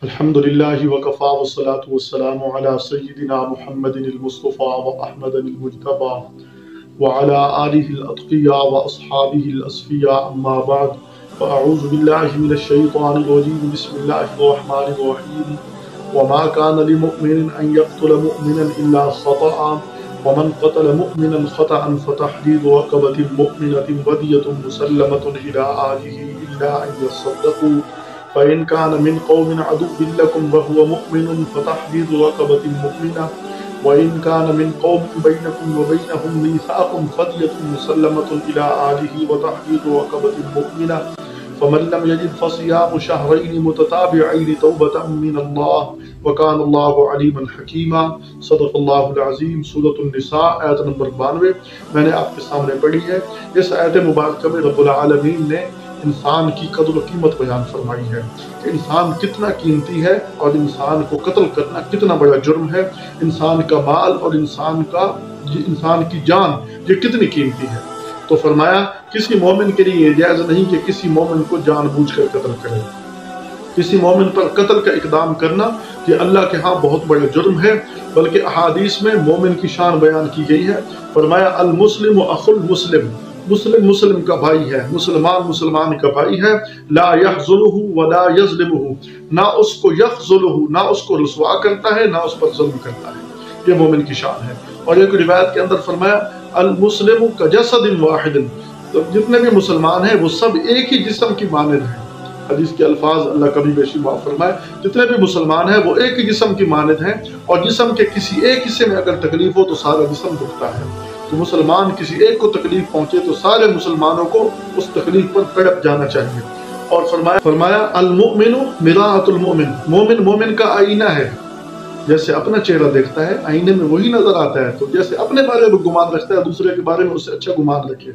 الحمد لله وكفى والصلاة والسلام على سيدنا محمد المصطفى وأحمد المجتبى وعلى آله الأتقياء وأصحابه الأصفياء أما بعد فأعوذ بالله من الشيطان الرجيم بسم الله الرحمن الرحيم وما كان لمؤمن أن يقتل مؤمنا إلا خطأ ومن قتل مؤمنا خطأ فتحرير رقبة مؤمنة ودية مسلمة إلى أهله إلا أن يصدقوا فإن كان من قوم عدو لكم وهو مؤمن فتحرير رقبة مؤمنة وإن كان من قوم بينكم وبينهم ميثاق فدية مسلمة إلى أهله وتحرير رقبة مؤمنة فمن لم يجد فصيام شهرين متتابعين توبة من الله وكان الله عليما حكيما صدق اللہ العظیم۔ سورۃ النساء آیت نمبر 92 میں نے آپ کے سامنے پڑھی ہے۔ اس آیت مبارکہ میں رب العالمین نے انسان کی قدر و قیمت بیان فرمائی ہے کہ انسان کتنا قیمتی ہے اور انسان کو قتل کرنا کتنا بڑا جرم ہے، انسان کا مال اور انسان کی جان یہ کتنی قیمتی ہے۔ تو فرمایا کسی مومن کے لیے یہ جائز نہیں کہ کسی مومن کو جان بوجھ کر قتل کرے، کسی مومن پر قتل کا اقدام کرنا یہ اللہ کے ہاں بہت بڑا جرم ہے، بلکہ احادیث میں مومن کی شان بیان کی گئی ہے۔ فرمایا المسلم اخو المسلم، مسلم مسلم کا بھائی ہے، مسلمان مسلمان کا بھائی ہے، لا یخذلہ ولا یظلمہ، نہ اس کو یخذلہ نہ اس کو رسوا کرتا ہے نہ اس پر ظلم کرتا ہے، یہ مومن کی شان ہے۔ اور ایک روایت کے اندر فرمایا المسلم کجسد واحد، جتنے بھی مسلمان ہیں وہ سب ایک ہی جسم کی مانند ہیں۔ حدیث کے الفاظ اللہ کبھی بیشی معاف فرمائے، جتنے بھی مسلمان ہیں وہ ایک ہی جسم کی مانند ہیں، اور جسم کے کسی ایک حصے میں اگر تکلیف ہو تو سارا جسم دکھتا ہے۔ تو مسلمان کسی ایک کو تکلیف پہنچے تو سارے مسلمانوں کو اس تکلیف پر تڑپ جانا چاہیے۔ اور فرمایا المؤمن مراۃ المؤمن، مومن مومن کا آئینہ ہے، جیسے اپنا چہرہ دیکھتا ہے آئینے میں وہی نظر آتا ہے، تو جیسے اپنے بارے میں گمان رکھتا ہے دوسرے کے بارے میں اس سے اچھا گمان رکھے۔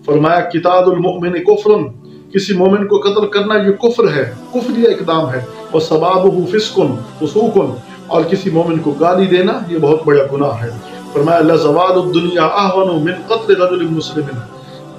فرمایا قتال المؤمن کفر، کسی مومن کو قتل کرنا یہ کفر ہے، کفری اقدام ہے۔ اور سبابہ فسق فسوق، اور کسی مومن کو گالی دینا یہ بہت بڑا گناہ ہے۔ فرمایا لزوال الدنیا اہون من قتل رجل مسلم،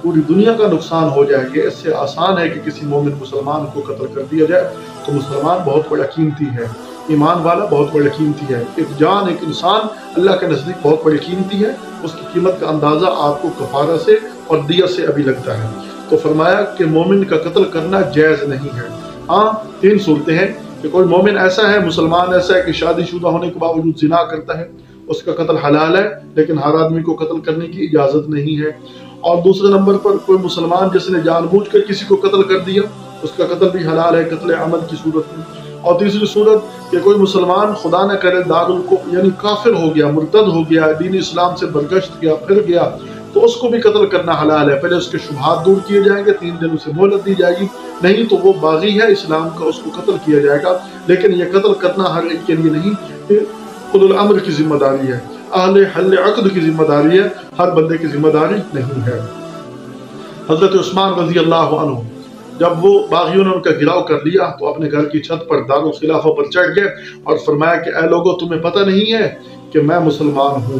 پوری دنیا کا نقصان ہو جائے گا، اس سے آسان ہے کہ کسی مومن مسلمان کو قتل کر دیا جائے۔ تو مسلمان بہت بڑا قیمتی ہے، ایمان والا بہت بڑا قیمتی ہے، ایک جان ایک انسان اللہ کے نزدیک بہت بڑی قیمتی ہے، اس کی قیمت کا اندازہ آپ کو کفارہ سے اور دیت سے ابھی لگتا ہے۔ تو فرمایا کہ مومن کا قتل کرنا جائز نہیں ہے۔ ہاں 3 صورتیں ہیں کہ کوئی مومن ایسا ہے، مسلمان ایسا ہے کہ شادی شدہ ہونے کے باوجود زنا کرتا ہے، اس کا قتل حلال ہے، لیکن ہر آدمی کو قتل کرنے کی اجازت نہیں ہے۔ اور دوسرے نمبر پر کوئی مسلمان جس نے جان بوجھ کر کسی کو قتل کر دیا، اس کا قتل بھی حلال ہے قتل عمد کی صورت میں۔ اور تیسری صورت کہ کوئی مسلمان خدا نہ کرے یعنی کافر ہو گیا، مرتد ہو گیا، دین اسلام سے برگشت گیا، پھر گیا، تو اس کو بھی قتل کرنا حلال ہے۔ پہلے اس کے شبہات دور کیے جائیں گے، 3 دن اسے مہلت دی جائے گی، نہیں تو وہ باغی ہے اسلام کا، اس کو قتل کیا جائے گا۔ لیکن یہ قتل کرنا ہر ایک کے لیے نہیں، اولو الامر کی ذمہ داری ہے، اہل حل عقد کی ذمہ داری ہے، ہر بندے کی ذمہ داری نہیں ہے۔ حضرت عثمان رضی اللہ عنہ جب وہ باغیوں نے ان کا گھراؤ کر لیا تو اپنے گھر کی چھت پر دارالخلافہ پر چڑھ گئے اور فرمایا کہ اے لوگو تمہیں پتہ نہیں ہے کہ میں مسلمان ہوں،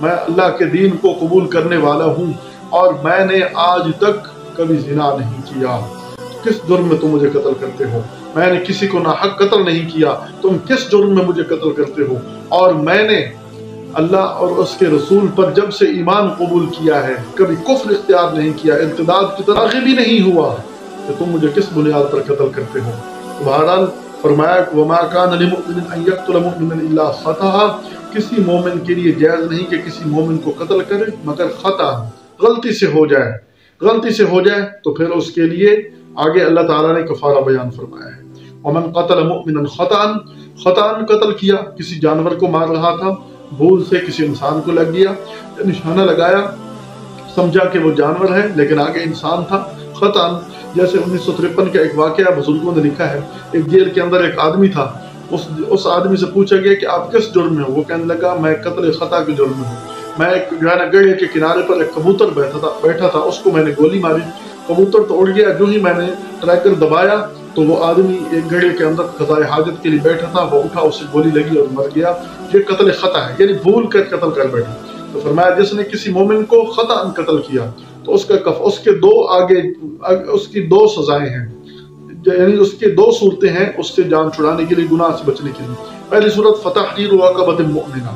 میں اللہ کے دین کو قبول کرنے والا ہوں، اور میں نے آج تک کبھی زنا نہیں کیا، کس جرم میں تم مجھے قتل کرتے ہو؟ میں نے کسی کو ناحق قتل نہیں کیا، تم کس جرم میں مجھے قتل کرتے ہو؟ اور میں نے اللہ اور اس کے رسول پر جب سے ایمان قبول کیا ہے کبھی کفر اختیار نہیں کیا، ارتداد کی طرح بھی نہیں ہوا، کہ تم مجھے کس بنیاد پر قتل کرتے ہو؟ بہرحال فرمایا وما کان لمؤمن ان یقتل مؤمنا الا خطأ، کسی مومن کے لیے جائز نہیں کہ کسی مومن کو قتل کرے مگر خطأ، غلطی سے ہو جائے، غلطی سے ہو جائے تو پھر اس کے لیے آگے اللہ تعالیٰ نے کفارہ بیان فرمایا ہے۔ ومن قتل مؤمنا خطأ، خطأ قتل کیا، کسی جانور کو مار رہا تھا، بھول سے کسی انسان کو لگ گیا، نشانہ لگایا، سمجھا کہ وہ جانور ہے لیکن آگے انسان تھا، خطأ۔ جیسے 1953 کا ایک واقعہ بزرگوں نے لکھا ہے، ایک جیل کے اندر ایک آدمی تھا، اس آدمی سے پوچھا گیا کہ آپ کس جرم میں ہو؟ وہ کہنے لگا میں قتل خطا کے جرم میں ہوں، میں ایک گڑھے کے کنارے پر ایک کبوتر بیٹھا تھا، اس کو میں نے گولی ماری، کبوتر تو اڑ گیا، جو ہی میں نے ٹریکر دبایا تو وہ آدمی ایک گڑھے کے اندر قضائے حاجت کے لیے بیٹھا تھا، وہ اٹھا، اس سے گولی لگی اور مر گیا۔ یہ قتل خطا ہے، یعنی بھول کر قتل کر بیٹھا۔ تو فرمایا جس نے کسی مومن کو خطا قتل کیا تو اس کی 2 سزائیں ہیں، یعنی اس کے دو صورتیں ہیں اس سے جان چھڑانے کے لیے، گناہ سے بچنے کے لیے۔ پہلی صورت فتحریر رقبۃ مؤمنہ،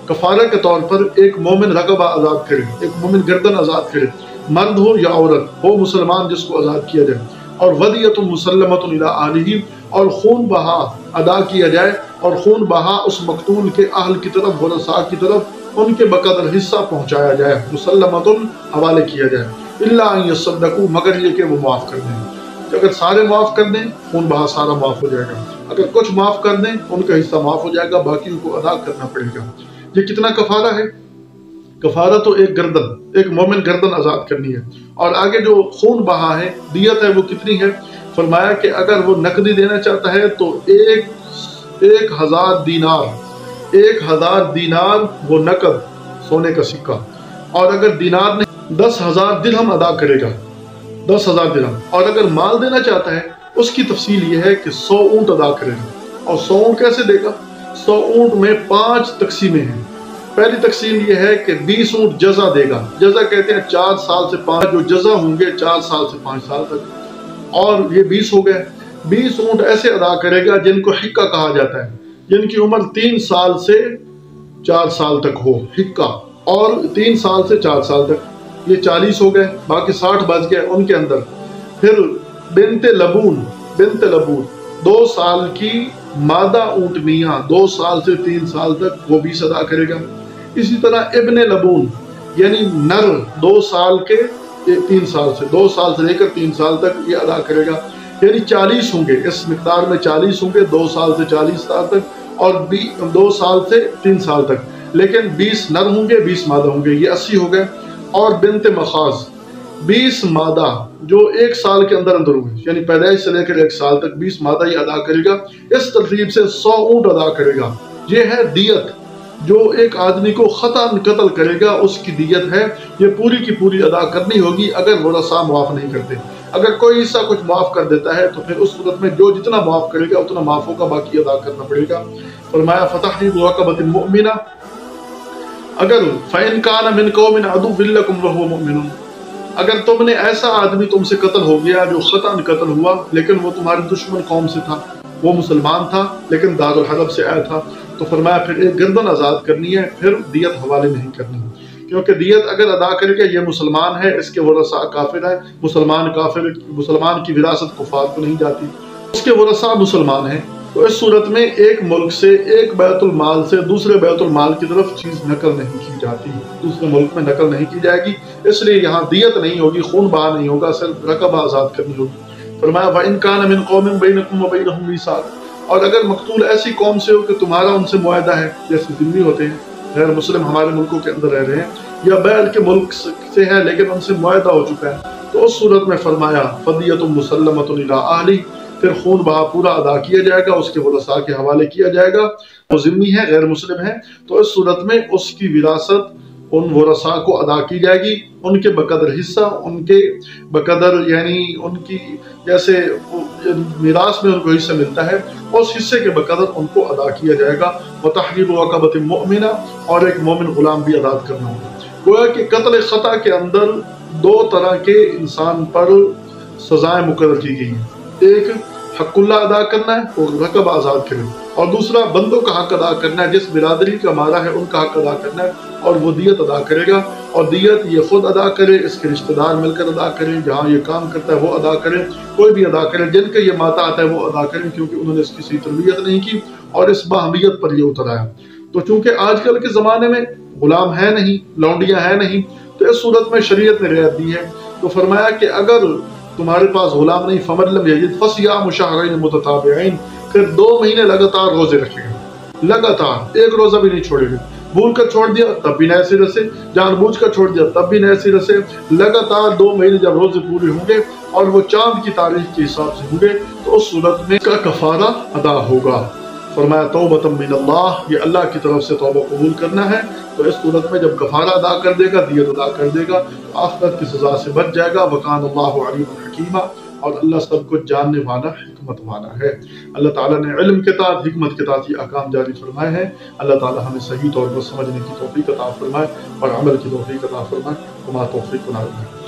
کفارہ کے طور پر ایک مومن رقبہ آزاد کرے، ایک مومن گردن آزاد کرے، مرد ہو یا عورت ہو مسلمان جس کو آزاد کیا جائے، اور ودیۃ مسلمۃ الی اہلہ، اور خون بہا ادا کیا جائے، اور خون بہا اس مقتول کے اہل کی طرف، ورثاء کی طرف ان کے بقدر حصہ پہنچایا جائے، مسلمۃ حوالے کیا جائے، الا ان یصدقوا، مگر یہ کہ وہ معاف کر دیں۔ اگر سارے معاف کر دیں خون بہا سارا معاف ہو جائے گا، اگر کچھ معاف کر دیں ان کا حصہ معاف ہو جائے گا، باقی کو ادا کرنا پڑے گا۔ یہ کتنا کفارہ ہے؟ کفارہ تو ایک گردن، ایک مومن گردن آزاد کرنی ہے، اور آگے جو خون بہا ہے دیت ہے وہ کتنی ہے؟ فرمایا کہ اگر وہ نقدی دینا چاہتا ہے تو 1000 دینار، 1000 دینار وہ نقد سونے کا سکہ، اور اگر دینار نے 10,000 درہم ادا کرے گا، 10,000 درہم، اور اگر مال دینا چاہتا ہے اس کی تفصیل یہ ہے کہ 100 اونٹ ادا کرے گا۔ اور 100 اونٹ کیسے دے گا؟ 100 اونٹ میں 5 تقسیمیں ہیں۔ پہلی تقسیم یہ ہے کہ 20 اونٹ جزا دے گا، جزا کہتے ہیں 4 سال سے 5 جو جزا ہوں گے 4 سال سے 5 سال تک، اور یہ 20 ہو گئے۔ 20 اونٹ ایسے ادا کرے گا جن کو حقہ کہا جاتا ہے، جن کی عمر 3 سال سے 4 سال تک ہو، حقہ، اور 3 سال سے 4 سال تک، یہ 40 ہو گئے، باقی 60 بچ گئے ان کے اندر۔ پھر بنت لبون، بنت لبون 2 سال کی مادہ اونٹنیاں 2 سال سے 3 سال تک وہ 20 ادا کرے گا۔ اسی طرح ابن لبون یعنی نر 2 سال کے 3 سال سے 2 سال سے لے کر 3 سال تک یہ ادا کرے گا، یعنی 40 ہوں گے، اس مقدار میں 40 ہوں گے 2 سال سے 40 سال تک، اور 2 سال سے 3 سال تک، لیکن 20 نر ہوں گے 20 مادہ ہوں گے، یہ 80 ہو گئے۔ اور بنت مخاض 20 مادہ جو 1 سال کے اندر اندر ہوئے، یعنی پیدائش سے لے کر 1 سال تک 20 مادہ یہ ادا کرے گا۔ اس ترتیب سے 100 اونٹ ادا کرے گا۔ یہ ہے دیت، جو ایک آدمی کو خطا قتل کرے گا اس کی دیت ہے، یہ پوری کی پوری ادا کرنی ہوگی اگر ورثاء معاف نہیں کرتے۔ اگر کوئی حصہ کچھ معاف کر دیتا ہے تو پھر اس صورت میں جو جتنا معاف کرے گا اتنا معاف ہوگا، باقی ادا کرنا پڑے گا۔ فرمایا فتحریر رقبۃ مؤمنہ، اگر فإن كان من قوم عدو لكم وهو مؤمن، اگر تم نے ایسا آدمی تم سے قتل ہو گیا جو خطأ قتل ہوا لیکن وہ تمہاری دشمن قوم سے تھا، وہ مسلمان تھا لیکن دار الحرب سے آیا تھا، تو فرمایا پھر ایک گردن آزاد کرنی ہے، پھر دیت حوالے نہیں کرنی ہے، کیونکہ دیت اگر ادا کرے گا یہ مسلمان ہے، اس کے ورثاء کافر ہیں، مسلمان کی وراثت کفار کو نہیں جاتی، اس کے ورثاء مسلمان ہیں، تو اس صورت میں ایک ملک سے ایک بیت المال سے دوسرے بیت المال کی طرف چیز نقل نہیں کی جاتی، دوسرے ملک میں نقل نہیں کی جائے گی، اس لیے یہاں دیت نہیں ہوگی، خون بہا نہیں ہوگا، صرف رقبہ آزاد کرنی ہوگی۔ فرمایا وَإِن كَانَ مِن قَوْمٍ بَيْنَكُمْ وَبَيْنَهُمْ مِيثَاقٌ، اور اگر مقتول ایسی قوم سے ہو کہ تمہارا ان سے معاہدہ ہے، جیسے ذمہ ہوتے ہیں، غیر مسلم ہمارے ملکوں کے اندر رہ رہے ہیں، یا بیل کے ملک سے ہیں لیکن ان سے معاہدہ ہو چکا ہے، تو اس صورت میں فرمایا فدیۃ مسلمۃ الی اہلہ، پھر خون بہا پورا ادا کیا جائے گا، اس کے ورثاء کے حوالے کیا جائے گا۔ وہ ذمہ ہے، غیر مسلم ہے، تو اس صورت میں اس کی وراثت ان ورثاء کو ادا کی جائے گی، ان کے بقدر حصہ، ان کے بقدر یعنی ان کی جیسے میراث میں ان کو حصہ ملتا ہے، اس حصے کے بقدر ان کو ادا کیا جائے گا۔ وتحریر رقبۃ مؤمنہ، اور ایک مومن غلام بھی آزاد کرنا ہوگا۔ گویا کہ قتل خطا کے اندر 2 طرح کے انسان پر سزائیں مقرر کی گئی ہیں، ایک حق اللہ ادا کرنا ہے اور رقبہ آزاد کرنا، اور دوسرا بندوں کا حق ادا کرنا ہے، جس برادری کا مارا ہے ان کا حق ادا کرنا ہے، اور وہ دیت ادا کرے گا، اور دیت یہ خود ادا کرے، اس کے رشتہ دار مل کر ادا کریں، جہاں یہ کام کرتا ہے وہ ادا کرے، کوئی بھی ادا کرے، جن کا یہ ماتا آتا ہے وہ ادا کریں، کیونکہ انہوں نے اس کی صحیح تربیت نہیں کی اور اس باہمیت پر یہ اتر آیا۔ تو چونکہ آج کل کے زمانے میں غلام ہے نہیں، لونڈیاں ہیں نہیں، تو اس صورت میں شریعت نے رعایت دی ہے، تو فرمایا کہ اگر تمہارے پاس غلام نہیں، فمن لم یجد فصیام شہرین متتابعین، پھر 2 مہینے لگاتار روزے رکھے گا، لگاتار ایک روزہ بھی نہیں چھوڑے گا، بھول کر چھوڑ دیا تب بھی نئے سرے سے، جان بوجھ کر چھوڑ دیا تب بھی نئے سرے سے، لگاتار 2 مہینے جب روزے پورے ہوں گے اور وہ چاند کی تاریخ کے حساب سے ہوں گے، تو اس صورت میں کا کفارہ ادا ہوگا۔ فرمایا توبۃ من اللہ، یہ اللہ کی طرف سے توبہ قبول کرنا ہے، تو اس صورت میں جب کفارہ ادا کر دے گا، دیت ادا کر دے گا، تو آخرت کی سزا سے بچ جائے گا۔ وکان اللہ علیم حکیمہ، اور اللہ سب کچھ جاننے والا، حکمت والا ہے۔ اللہ تعالیٰ نے علم کے ساتھ، حکمت کے ساتھ یہ احکام جاری فرمائے ہیں۔ اللہ تعالیٰ ہمیں صحیح طور پر سمجھنے کی توفیق عطا فرمائے اور عمل کی توفیق عطا فرمائے۔ وما توفیقنا الا باللہ۔